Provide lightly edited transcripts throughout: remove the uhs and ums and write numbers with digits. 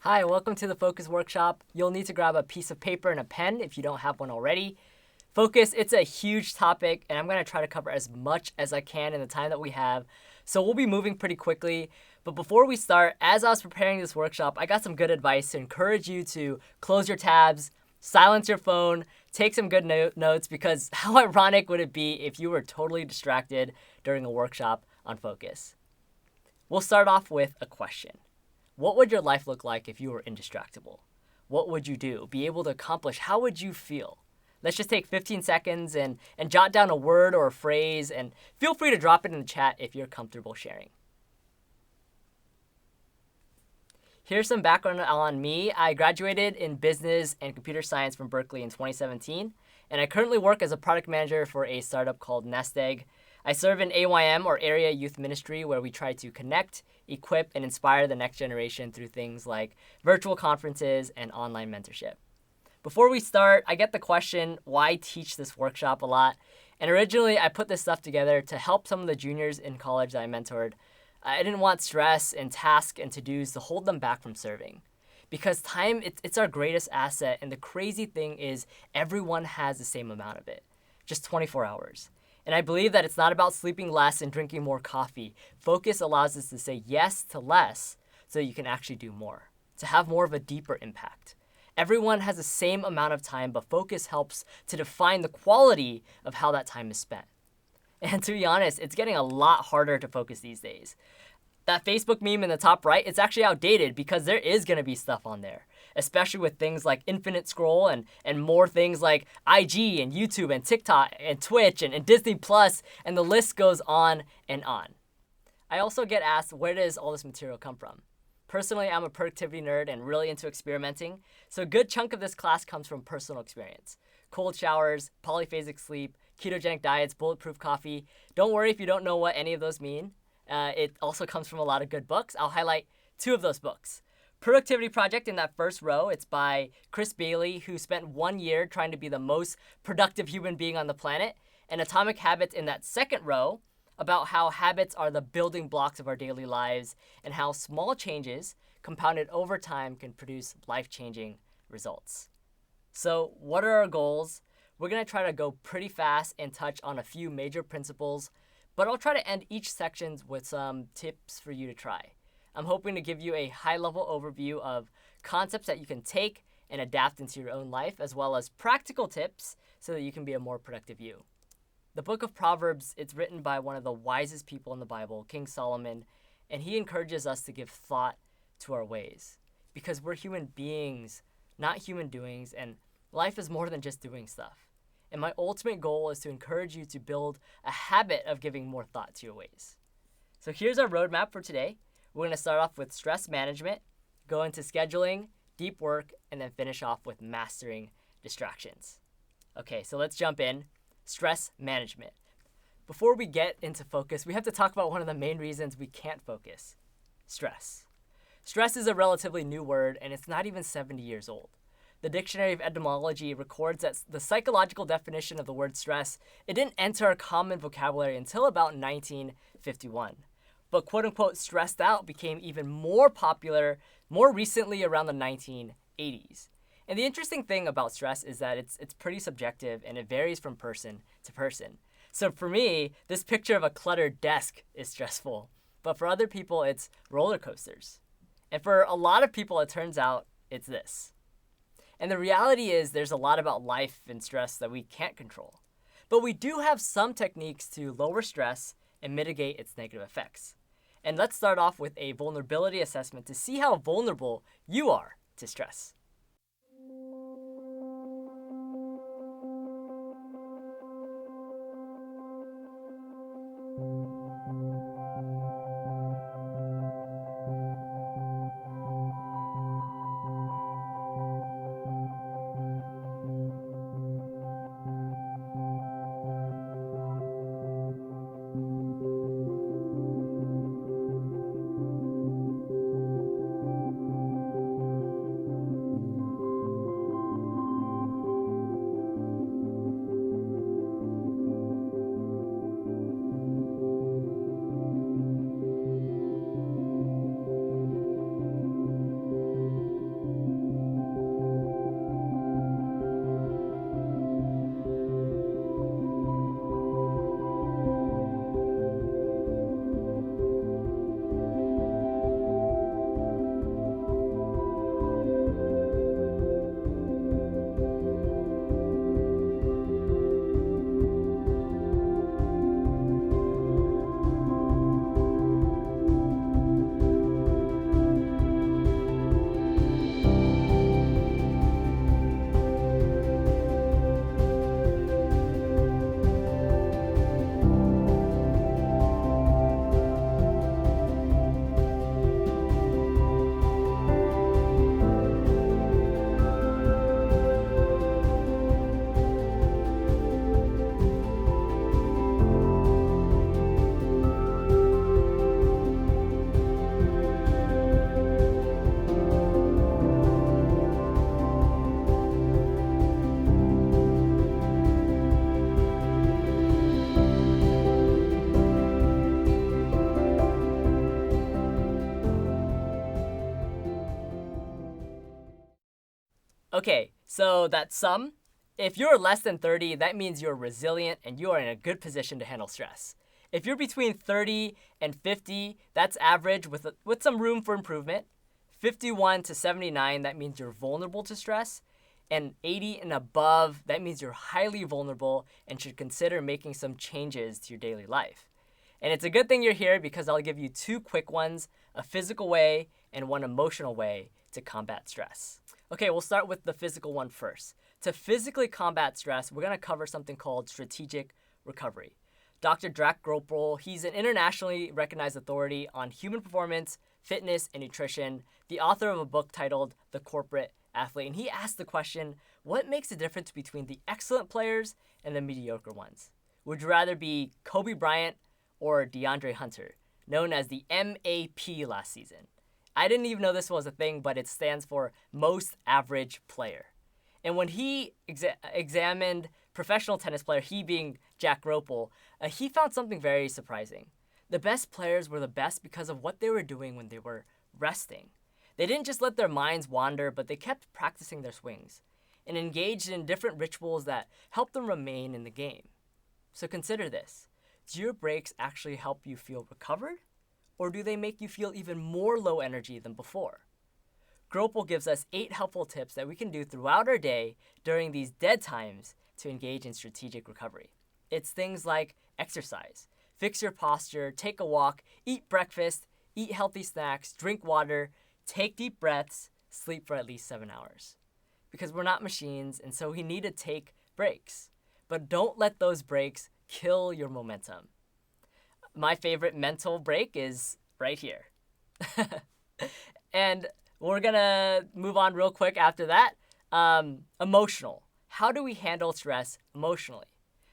Hi, welcome to the Focus Workshop. You'll need to grab a piece of paper and a pen if you don't have one already. Focus, it's a huge topic, and I'm going to try to cover as much as I can in the time that we have. So we'll be moving pretty quickly. But before we start, as I was preparing this workshop, I got some good advice to encourage you to close your tabs, silence your phone, take some good notes, because how ironic would it be if you were totally distracted during a workshop on Focus? We'll start off with a question. What would your life look like if you were indistractable? What would you do? Be able to accomplish? How would you feel? Let's just take 15 seconds and jot down a word or a phrase, and feel free to drop it in the chat if you're comfortable sharing. Here's some background on me. I graduated in business and computer science from Berkeley in 2017, and I currently work as a product manager for a startup called Nest Egg. I serve in AYM, or Area Youth Ministry, where we try to connect, equip, and inspire the next generation through things like virtual conferences and online mentorship. Before we start, I get the question, why teach this workshop a lot? And originally, I put this stuff together to help some of the juniors in college that I mentored. I didn't want stress and tasks and to-dos to hold them back from serving. Because time, it's our greatest asset, and the crazy thing is everyone has the same amount of it, just 24 hours. And I believe that it's not about sleeping less and drinking more coffee. Focus allows us to say yes to less so you can actually do more, to have more of a deeper impact. Everyone has the same amount of time, but focus helps to define the quality of how that time is spent. And to be honest, it's getting a lot harder to focus these days. That Facebook meme in the top right, it's actually outdated because there is going to be stuff on there, especially with things like infinite scroll and more things like IG and YouTube and TikTok and Twitch and Disney Plus, and the list goes on and on. I also get asked, where does all this material come from? Personally, I'm a productivity nerd and really into experimenting, so a good chunk of this class comes from personal experience. Cold showers, polyphasic sleep, ketogenic diets, bulletproof coffee. Don't worry if you don't know what any of those mean. It also comes from a lot of good books. I'll highlight two of those books. Productivity Project in that first row, it's by Chris Bailey, who spent 1 year trying to be the most productive human being on the planet. And Atomic Habits in that second row, about how habits are the building blocks of our daily lives and how small changes compounded over time can produce life-changing results. So what are our goals? We're going to try to go pretty fast and touch on a few major principles, but I'll try to end each section with some tips for you to try. I'm hoping to give you a high-level overview of concepts that you can take and adapt into your own life, as well as practical tips so that you can be a more productive you. The book of Proverbs, it's written by one of the wisest people in the Bible, King Solomon, and he encourages us to give thought to our ways because we're human beings, not human doings, and life is more than just doing stuff. And my ultimate goal is to encourage you to build a habit of giving more thought to your ways. So here's our roadmap for today. We're going to start off with stress management, go into scheduling, deep work, and then finish off with mastering distractions. Okay, so let's jump in. Stress management. Before we get into focus, we have to talk about one of the main reasons we can't focus: stress. Stress is a relatively new word, and it's not even 70 years old. The Dictionary of Etymology records that the psychological definition of the word stress, it didn't enter our common vocabulary until about 1951. But quote-unquote stressed out became even more popular more recently around the 1980s. And the interesting thing about stress is that it's pretty subjective and it varies from person to person. So for me, this picture of a cluttered desk is stressful, but for other people, it's roller coasters. And for a lot of people, it turns out it's this. And the reality is there's a lot about life and stress that we can't control. But we do have some techniques to lower stress and mitigate its negative effects. And let's start off with a vulnerability assessment to see how vulnerable you are to stress. Okay, so that sum, if you're less than 30, that means you're resilient and you are in a good position to handle stress. If you're between 30 and 50, that's average with some room for improvement. 51 to 79, that means you're vulnerable to stress. And 80 and above, that means you're highly vulnerable and should consider making some changes to your daily life. And it's a good thing you're here because I'll give you 2 quick ones, a physical way and one emotional way to combat stress. Okay, we'll start with the physical one first. To physically combat stress, we're going to cover something called strategic recovery. Dr. Jack Gropel, he's an internationally recognized authority on human performance, fitness, and nutrition, the author of a book titled The Corporate Athlete. And he asked the question, what makes the difference between the excellent players and the mediocre ones? Would you rather be Kobe Bryant or DeAndre Hunter, known as the MAP last season? I didn't even know this was a thing, but it stands for Most Average Player. And when he examined professional tennis player, he being Jack Gropel, he found something very surprising. The best players were the best because of what they were doing when they were resting. They didn't just let their minds wander, but they kept practicing their swings and engaged in different rituals that helped them remain in the game. So consider this. Do your breaks actually help you feel recovered? Or do they make you feel even more low energy than before? Gropel gives us 8 helpful tips that we can do throughout our day during these dead times to engage in strategic recovery. It's things like exercise, fix your posture, take a walk, eat breakfast, eat healthy snacks, drink water, take deep breaths, sleep for at least 7 hours. Because we're not machines, and so we need to take breaks. But don't let those breaks kill your momentum. My favorite mental break is right here. And we're gonna move on real quick after that. Emotional. How do we handle stress emotionally?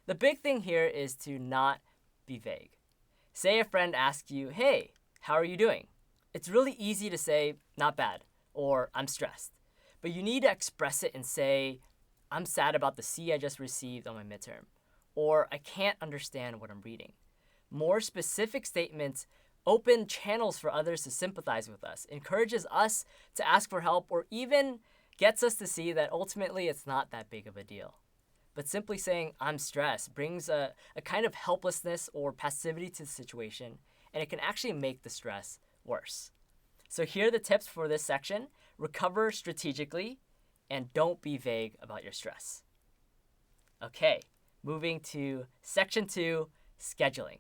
The big thing here is to not be vague. Say a friend asks you, hey, how are you doing? It's really easy to say, not bad, or I'm stressed. But you need to express it and say, I'm sad about the C I just received on my midterm, or I can't understand what I'm reading. More specific statements open channels for others to sympathize with us, encourages us to ask for help, or even gets us to see that ultimately it's not that big of a deal. But simply saying, I'm stressed, brings a kind of helplessness or passivity to the situation, and it can actually make the stress worse. So here are the tips for this section. Recover strategically, and don't be vague about your stress. Okay, moving to section 2, scheduling.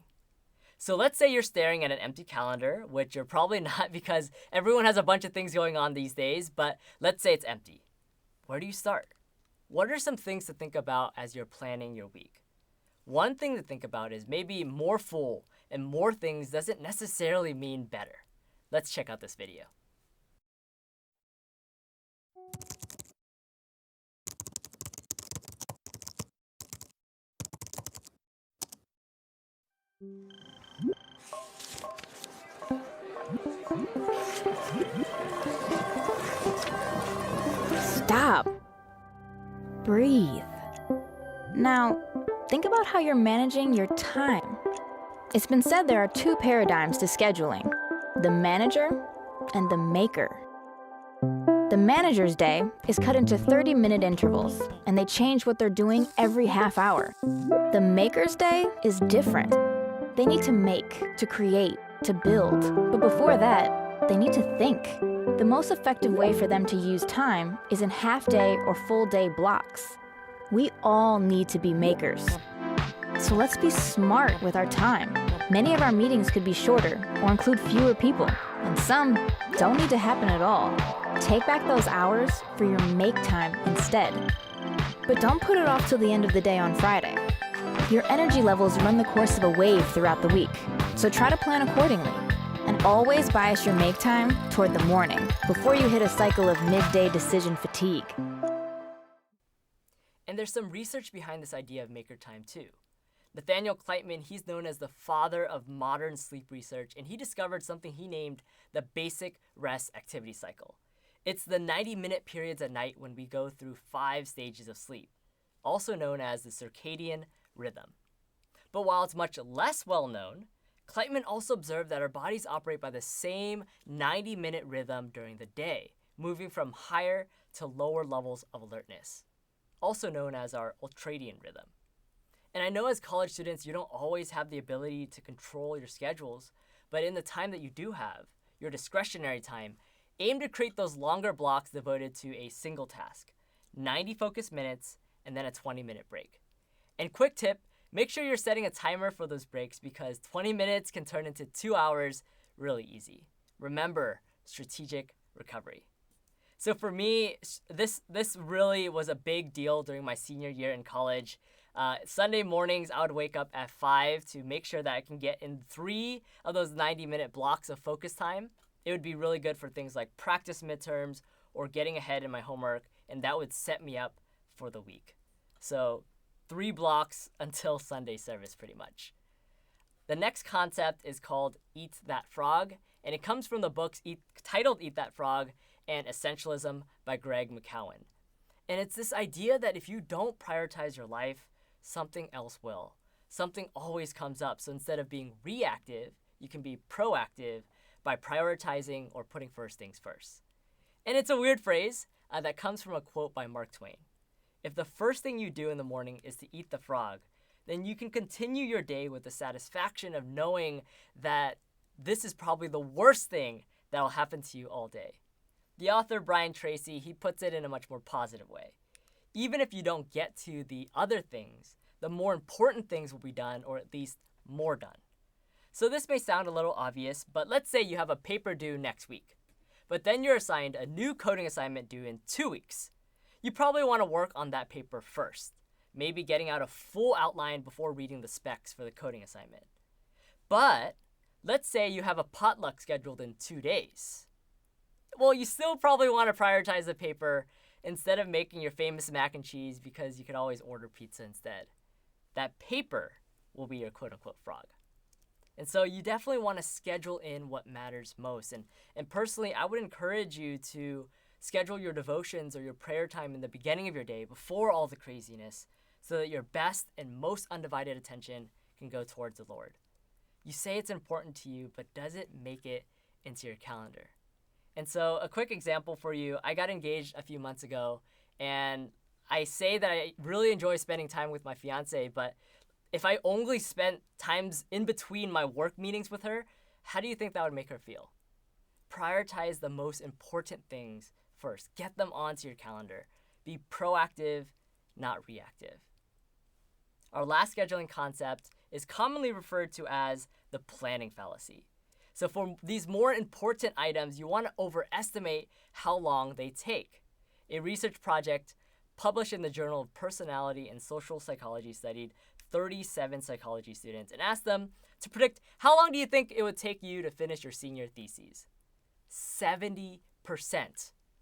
So let's say you're staring at an empty calendar, which you're probably not because everyone has a bunch of things going on these days, but let's say it's empty. Where do you start? What are some things to think about as you're planning your week? One thing to think about is maybe more full, and more things doesn't necessarily mean better. Let's check out this video. Stop. Breathe. Now, think about how you're managing your time. It's been said there are 2 paradigms to scheduling, the manager and the maker. The manager's day is cut into 30-minute intervals, and they change what they're doing every half hour. The maker's day is different. They need to make, to create, to build. But before that, they need to think. The most effective way for them to use time is in half-day or full-day blocks. We all need to be makers. So let's be smart with our time. Many of our meetings could be shorter or include fewer people, and some don't need to happen at all. Take back those hours for your make time instead. But don't put it off till the end of the day on Friday. Your energy levels run the course of a wave throughout the week, so try to plan accordingly. And always bias your make time toward the morning before you hit a cycle of midday decision fatigue. And there's some research behind this idea of maker time too. Nathaniel Kleitman, he's known as the father of modern sleep research, and he discovered something he named the basic rest activity cycle. It's the 90-minute periods at night when we go through 5 stages of sleep, also known as the circadian rhythm. But while it's much less well known, Kleitman also observed that our bodies operate by the same 90-minute rhythm during the day, moving from higher to lower levels of alertness, also known as our ultradian rhythm. And I know as college students, you don't always have the ability to control your schedules, but in the time that you do have, your discretionary time, aim to create those longer blocks devoted to a single task, 90 focused minutes, and then a 20-minute break. And quick tip, make sure you're setting a timer for those breaks because 20 minutes can turn into 2 hours really easy. Remember, strategic recovery. So for me, this really was a big deal during my senior year in college. Sunday mornings, I would wake up at 5 to make sure that I can get in 3 of those 90-minute blocks of focus time. It would be really good for things like practice midterms or getting ahead in my homework, and that would set me up for the week. So 3 blocks until Sunday service, pretty much. The next concept is called Eat That Frog, and it comes from the books titled Eat That Frog and Essentialism by Greg McKeown. And it's this idea that if you don't prioritize your life, something else will. Something always comes up. So instead of being reactive, you can be proactive by prioritizing or putting first things first. And it's a weird phrase that comes from a quote by Mark Twain. If the first thing you do in the morning is to eat the frog, then you can continue your day with the satisfaction of knowing that this is probably the worst thing that will happen to you all day. The author Brian Tracy, he puts it in a much more positive way. Even if you don't get to the other things, the more important things will be done, or at least more done. So this may sound a little obvious, but let's say you have a paper due next week, but then you're assigned a new coding assignment due in 2 weeks. You probably want to work on that paper first, maybe getting out a full outline before reading the specs for the coding assignment. But let's say you have a potluck scheduled in 2 days. Well, you still probably want to prioritize the paper instead of making your famous mac and cheese because you could always order pizza instead. That paper will be your quote-unquote frog. And so you definitely want to schedule in what matters most. And personally, I would encourage you to schedule your devotions or your prayer time in the beginning of your day before all the craziness so that your best and most undivided attention can go towards the Lord. You say it's important to you, but does it make it into your calendar? And so a quick example for you, I got engaged a few months ago, and I say that I really enjoy spending time with my fiance, but if I only spent times in between my work meetings with her, how do you think that would make her feel? Prioritize the most important things first. Get them onto your calendar. Be proactive, not reactive. Our last scheduling concept is commonly referred to as the planning fallacy. So for these more important items, you want to overestimate how long they take. A research project published in the Journal of Personality and Social Psychology studied 37 psychology students and asked them to predict how long do you think it would take you to finish your senior theses. 70%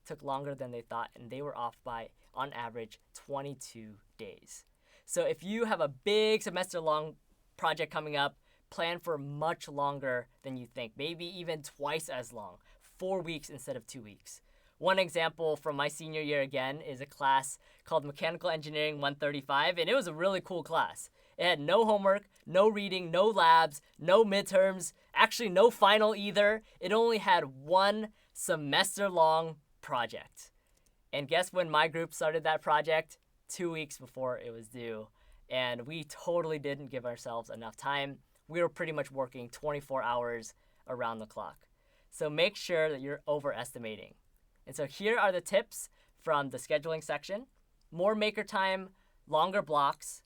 took longer than they thought, and they were off by, on average, 22 days. So if you have a big semester-long project coming up, plan for much longer than you think, maybe even twice as long, 4 weeks instead of 2 weeks. One example from my senior year again is a class called Mechanical Engineering 135, and it was a really cool class. It had no homework, no reading, no labs, no midterms, actually no final either. It only had 1 semester-long project. And guess when my group started that project? 2 weeks before it was due. And we totally didn't give ourselves enough time. We were pretty much working 24 hours around the clock. So make sure that you're overestimating. And so here are the tips from the scheduling section. More maker time, longer blocks,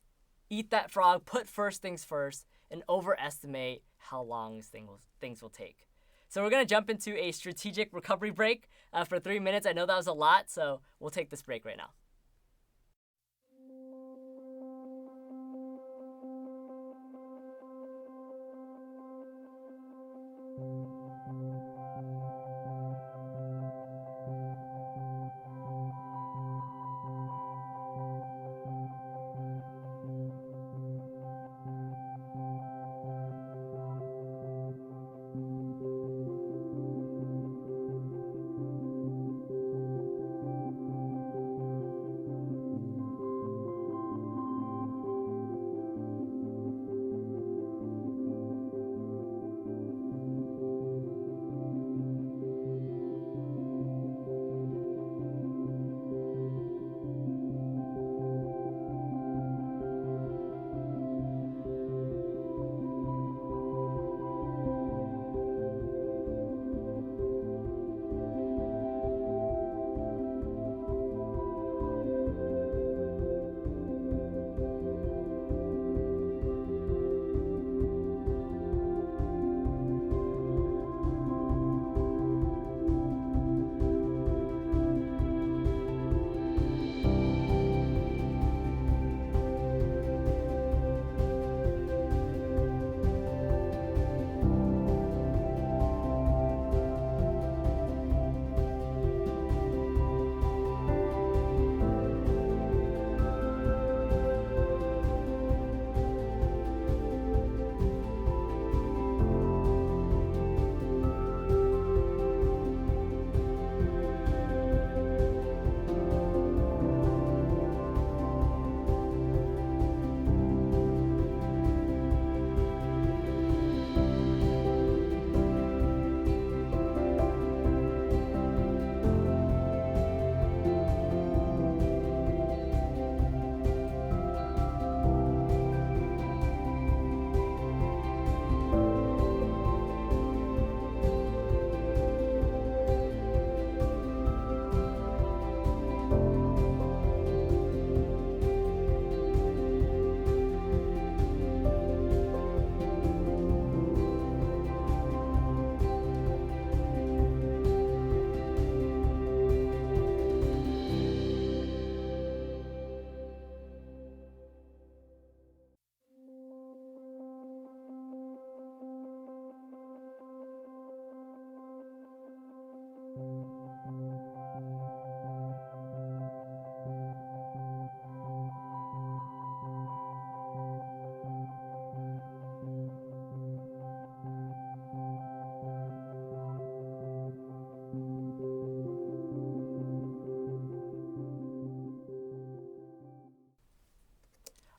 eat that frog, put first things first, and overestimate how long things will take. So we're going to jump into a strategic recovery break for 3 minutes. I know that was a lot, so we'll take this break right now.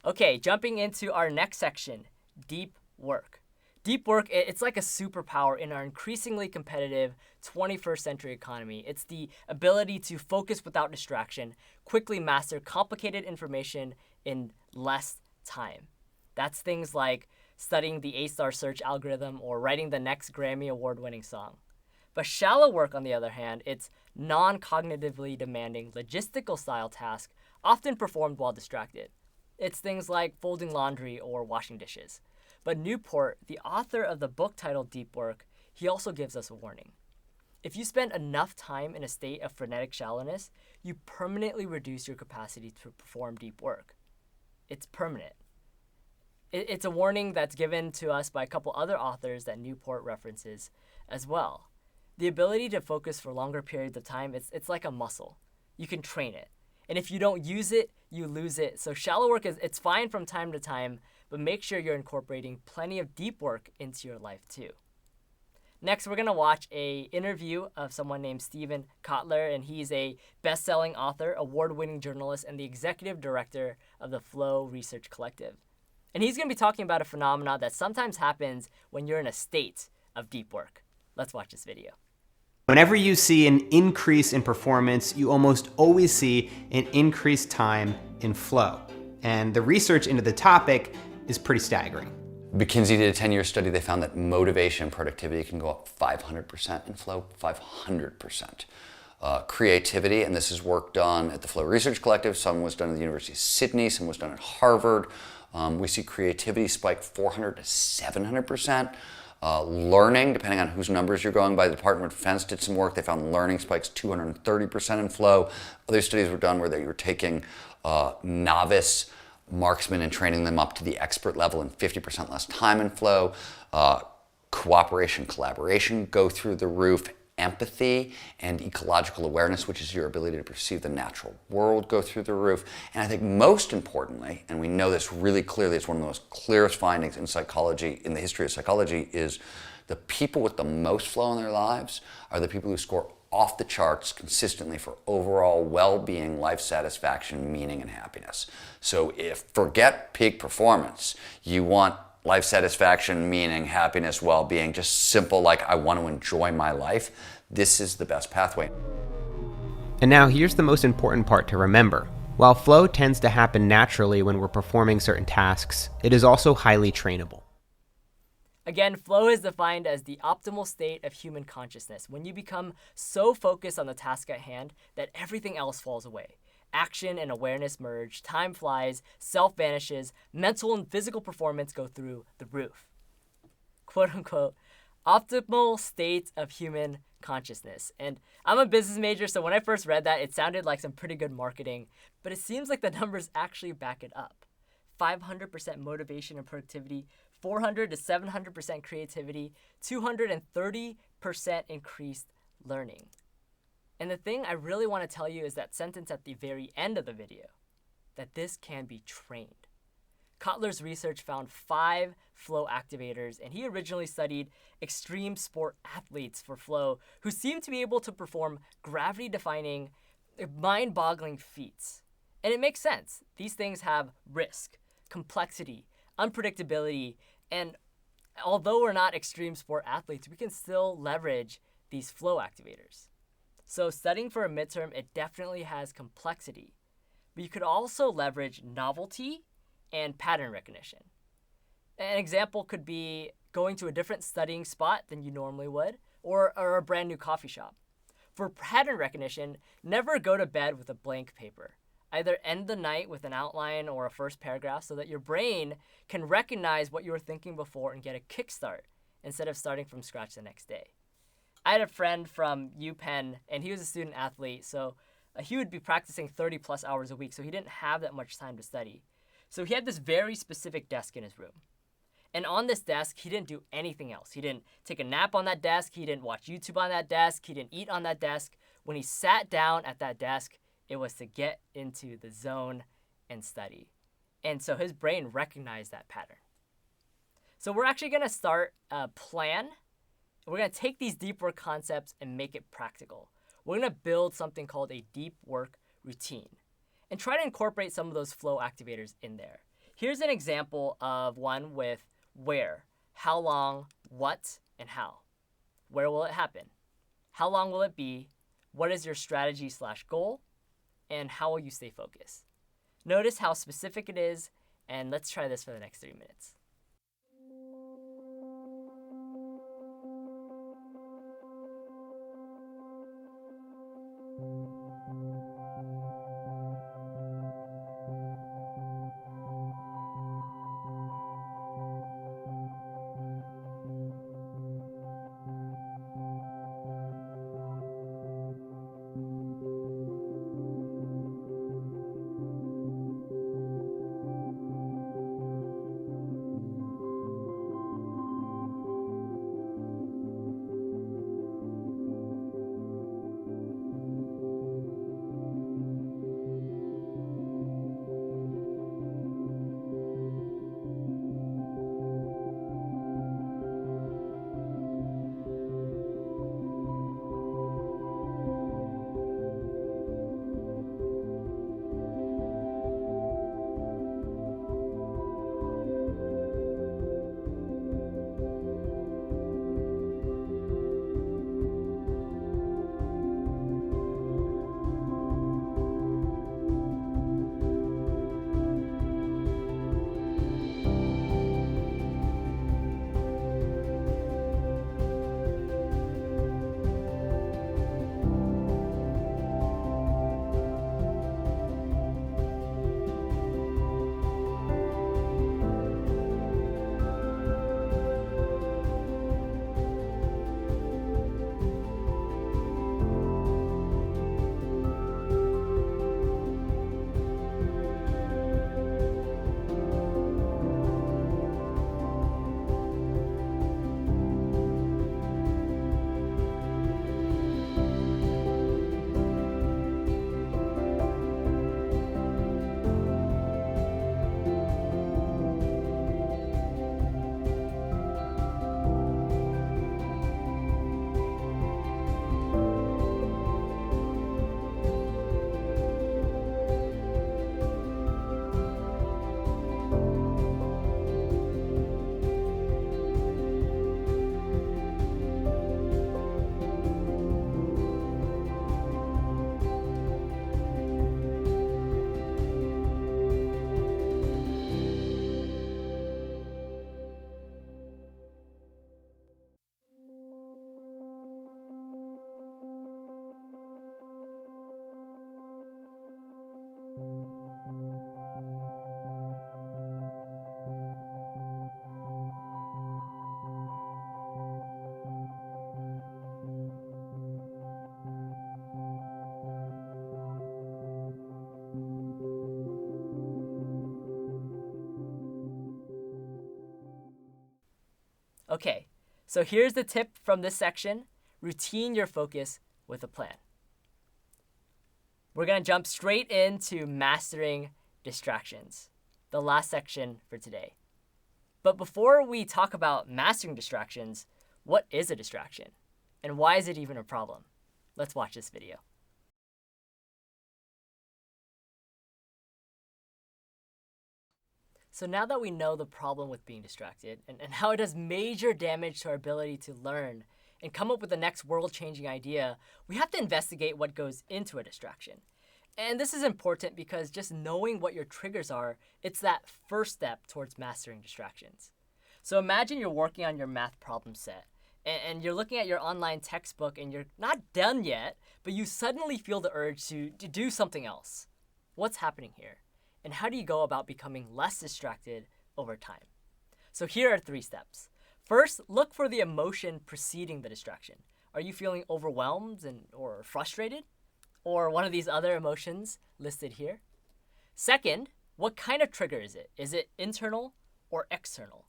Okay, jumping into our next section, deep work. Deep work, it's like a superpower in our increasingly competitive 21st century economy. It's the ability to focus without distraction, quickly master complicated information in less time. That's things like studying the A-star search algorithm or writing the next Grammy award-winning song. But shallow work, on the other hand, it's non-cognitively demanding logistical style tasks often performed while distracted. It's things like folding laundry or washing dishes. But Newport, the author of the book titled Deep Work, he also gives us a warning. If you spend enough time in a state of frenetic shallowness, you permanently reduce your capacity to perform deep work. It's permanent. It's a warning that's given to us by a couple other authors that Newport references as well. The ability to focus for longer periods of time, it's like a muscle. You can train it. And if you don't use it, you lose it. So shallow work, it's fine from time to time, but make sure you're incorporating plenty of deep work into your life too. Next, we're going to watch an interview of someone named Steven Kotler, and he's a best-selling author, award-winning journalist, and the executive director of the Flow Research Collective. And he's going to be talking about a phenomenon that sometimes happens when you're in a state of deep work. Let's watch this video. Whenever you see an increase in performance, you almost always see an increased time in flow. And the research into the topic is pretty staggering. McKinsey did a 10-year study. They found that motivation and productivity can go up 500% in flow, 500%. Creativity, and this is work done at the Flow Research Collective. Some was done at the University of Sydney, some was done at Harvard. We see creativity spike 400 to 700%. Learning, depending on whose numbers you're going by, the Department of Defense did some work. They found learning spikes 230% in flow. Other studies were done where they were taking novice marksmen and training them up to the expert level in 50% less time in flow. Cooperation, collaboration go through the roof. Empathy and ecological awareness, which is your ability to perceive the natural world, go through the roof. And I think most importantly, and we know this really clearly, it's one of the most clearest findings in psychology, in the history of psychology, is the people with the most flow in their lives are the people who score off the charts consistently for overall well-being, life satisfaction, meaning, and happiness. So if forget peak performance, you want life satisfaction, meaning, happiness, well-being, just simple like I want to enjoy my life, this is the best pathway. And now here's the most important part to remember. While flow tends to happen naturally when we're performing certain tasks, it is also highly trainable. Again, flow is defined as the optimal state of human consciousness, when you become so focused on the task at hand that everything else falls away. Action and awareness merge, time flies, self vanishes, mental and physical performance go through the roof. Quote unquote, optimal state of human consciousness. And I'm a business major, so when I first read that, it sounded like some pretty good marketing, but it seems like the numbers actually back it up. 500% motivation and productivity, 400 to 700% creativity, 230% increased learning. And the thing I really want to tell you is that sentence at the very end of the video, that this can be trained. Kotler's research found 5 flow activators, and he originally studied extreme sport athletes for flow who seemed to be able to perform gravity-defying, mind-boggling feats. And it makes sense. These things have risk, complexity, unpredictability, and although we're not extreme sport athletes, we can still leverage these flow activators. So studying for a midterm, it definitely has complexity, but you could also leverage novelty and pattern recognition. An example could be going to a different studying spot than you normally would, or a brand new coffee shop. For pattern recognition, never go to bed with a blank paper. Either end the night with an outline or a first paragraph so that your brain can recognize what you were thinking before and get a kickstart instead of starting from scratch the next day. I had a friend from UPenn, and he was a student athlete, so he would be practicing 30 plus hours a week, so he didn't have that much time to study. So he had this very specific desk in his room. And on this desk, he didn't do anything else. He didn't take a nap on that desk. He didn't watch YouTube on that desk. He didn't eat on that desk. When he sat down at that desk, it was to get into the zone and study. And so his brain recognized that pattern. So we're actually going to start a plan. We're going to take these deep work concepts and make it practical. We're going to build something called a deep work routine and try to incorporate some of those flow activators in there. Here's an example of one with where, how long, what, and how. Where will it happen? How long will it be? What is your strategy/goal? And how will you stay focused? Notice how specific it is, and let's try this for the next 3 minutes. Okay, so here's the tip from this section. Routine your focus with a plan. We're going to jump straight into mastering distractions, the last section for today. But before we talk about mastering distractions, what is a distraction? And why is it even a problem? Let's watch this video. So now that we know the problem with being distracted and how it does major damage to our ability to learn and come up with the next world-changing idea, we have to investigate what goes into a distraction. And this is important because just knowing what your triggers are, it's that first step towards mastering distractions. So imagine you're working on your math problem set and you're looking at your online textbook and you're not done yet, but you suddenly feel the urge to do something else. What's happening here? And how do you go about becoming less distracted over time? So here are 3 steps. First, look for the emotion preceding the distraction. Are you feeling overwhelmed or frustrated? Or one of these other emotions listed here? Second, what kind of trigger is it? Is it internal or external?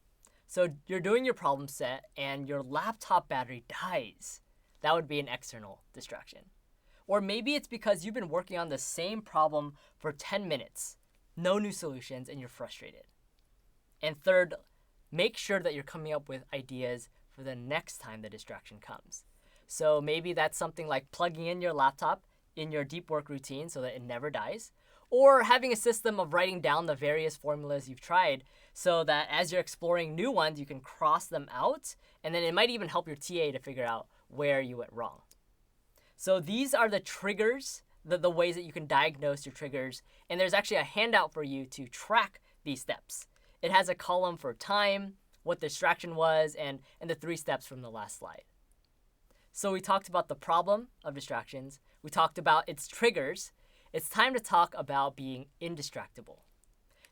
So you're doing your problem set and your laptop battery dies. That would be an external distraction. Or maybe it's because you've been working on the same problem for 10 minutes. No new solutions, and you're frustrated. And third, make sure that you're coming up with ideas for the next time the distraction comes. So maybe that's something like plugging in your laptop in your deep work routine so that it never dies. or having a system of writing down the various formulas you've tried so that as you're exploring new ones, you can cross them out, and then it might even help your TA to figure out where you went wrong. So these are the triggers, the ways that you can diagnose your triggers, and there's actually a handout for you to track these steps. It has a column for time, what the distraction was, and the 3 steps from the last slide. So we talked about the problem of distractions. We talked about its triggers. It's time to talk about being indistractable.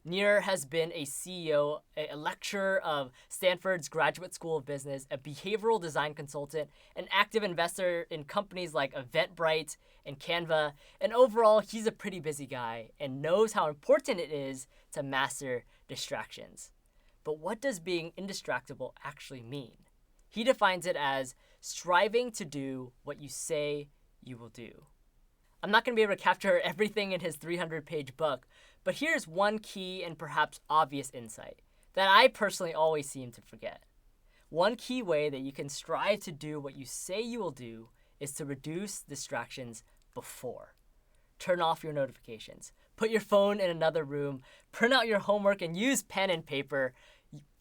Nir has been a CEO, a lecturer of Stanford's Graduate School of Business, a behavioral design consultant, an active investor in companies like Eventbrite and Canva, and overall, he's a pretty busy guy and knows how important it is to master distractions. But what does being indistractable actually mean? He defines it as striving to do what you say you will do. I'm not going to be able to capture everything in his 300-page book, but here's one key and perhaps obvious insight that I personally always seem to forget. One key way that you can strive to do what you say you will do is to reduce distractions before. Turn off your notifications. Put your phone in another room. Print out your homework and use pen and paper.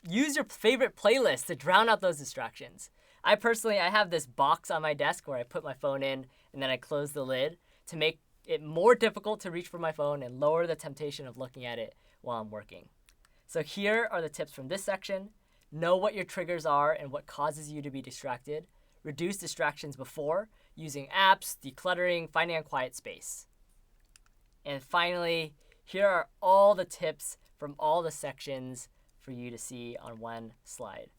Use your favorite playlist to drown out those distractions. I have this box on my desk where I put my phone in and then I close the lid to make it more difficult to reach for my phone and lower the temptation of looking at it while I'm working. So here are the tips from this section. Know what your triggers are and what causes you to be distracted. Reduce distractions before using apps, decluttering, finding a quiet space. And finally, here are all the tips from all the sections for you to see on one slide.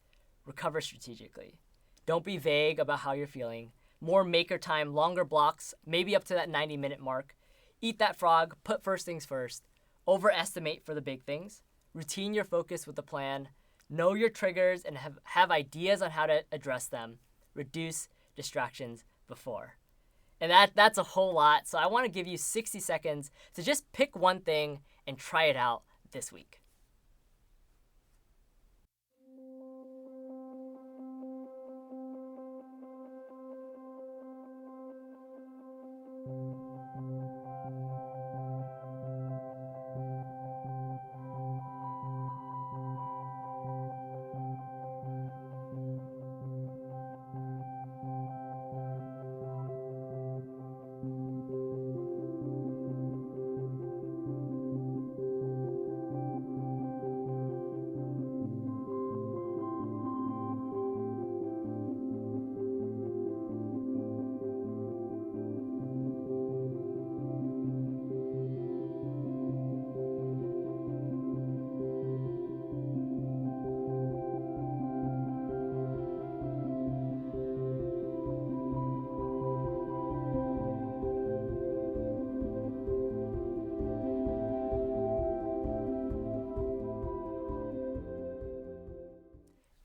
Recover strategically. Don't be vague about how you're feeling. More maker time, longer blocks, maybe up to that 90-minute mark. Eat that frog, put first things first. Overestimate for the big things. Routine your focus with a plan. Know your triggers and have ideas on how to address them. Reduce distractions before. And that's a whole lot, so I want to give you 60 seconds to just pick one thing and try it out this week.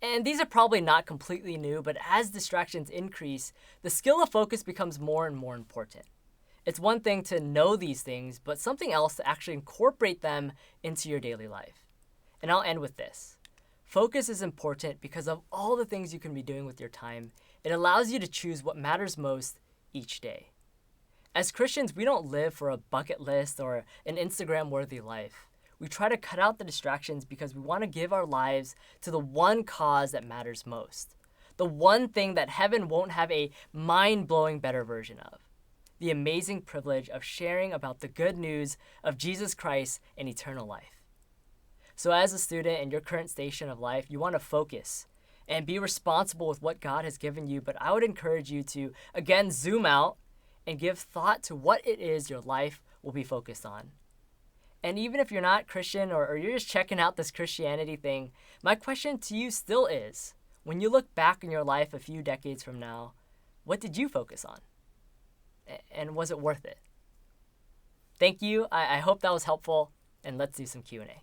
And these are probably not completely new, but as distractions increase, the skill of focus becomes more and more important. It's one thing to know these things, but something else to actually incorporate them into your daily life. And I'll end with this. Focus is important because of all the things you can be doing with your time. It allows you to choose what matters most each day. As Christians, we don't live for a bucket list or an Instagram-worthy life. We try to cut out the distractions because we want to give our lives to the one cause that matters most. The one thing that heaven won't have a mind-blowing better version of. The amazing privilege of sharing about the good news of Jesus Christ and eternal life. So as a student in your current station of life, you want to focus and be responsible with what God has given you, but I would encourage you to, again, zoom out and give thought to what it is your life will be focused on. And even if you're not Christian or you're just checking out this Christianity thing, my question to you still is, when you look back in your life a few decades from now, what did you focus on? And was it worth it? Thank you. I hope that was helpful, and let's do some Q&A.